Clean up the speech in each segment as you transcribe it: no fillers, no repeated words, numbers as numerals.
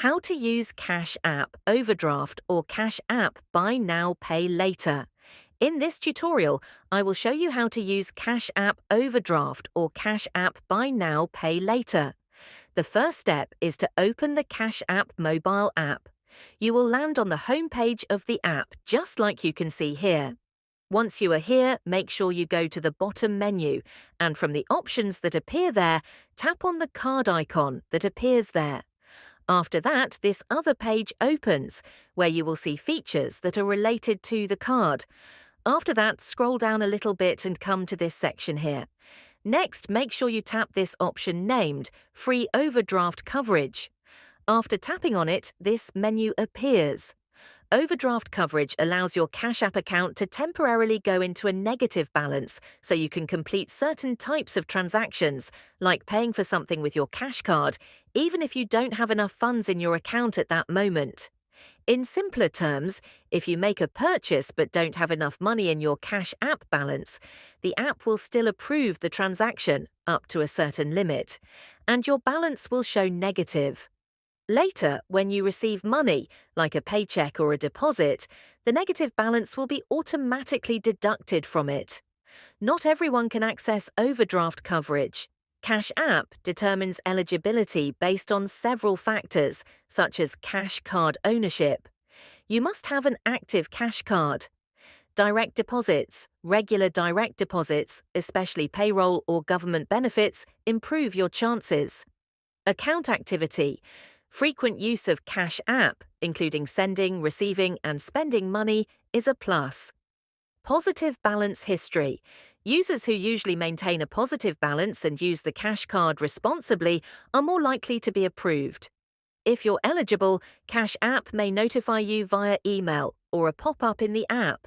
How to use Cash App Overdraft or Cash App Buy Now Pay Later. In this tutorial, I will show you how to use Cash App Overdraft or Cash App Buy Now Pay Later. The first step is to open the Cash App mobile app. You will land on the home page of the app, just like you can see here. Once you are here, make sure you go to the bottom menu, and from the options that appear there, tap on the card icon that appears there. After that, this other page opens, where you will see features that are related to the card. After that, scroll down a little bit and come to this section here. Next, make sure you tap this option named Free Overdraft Coverage. After tapping on it, this menu appears. Overdraft coverage allows your Cash App account to temporarily go into a negative balance so you can complete certain types of transactions, like paying for something with your cash card, even if you don't have enough funds in your account at that moment. In simpler terms, if you make a purchase but don't have enough money in your Cash App balance, the app will still approve the transaction up to a certain limit, and your balance will show negative. Later, when you receive money, like a paycheck or a deposit, the negative balance will be automatically deducted from it. Not everyone can access overdraft coverage. Cash App determines eligibility based on several factors, such as cash card ownership. You must have an active cash card. Direct deposits, regular direct deposits, especially payroll or government benefits, improve your chances. Account activity. Frequent use of Cash App, including sending, receiving, and spending money, is a plus. Positive balance history. Users who usually maintain a positive balance and use the cash card responsibly are more likely to be approved. If you're eligible, Cash App may notify you via email or a pop-up in the app.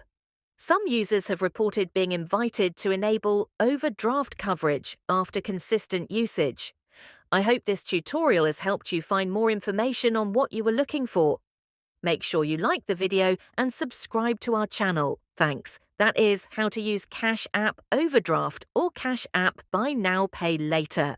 Some users have reported being invited to enable overdraft coverage after consistent usage. I hope this tutorial has helped you find more information on what you were looking for. Make sure you like the video and subscribe to our channel. Thanks. That is how to use Cash App Overdraft or Cash App Buy Now Pay Later.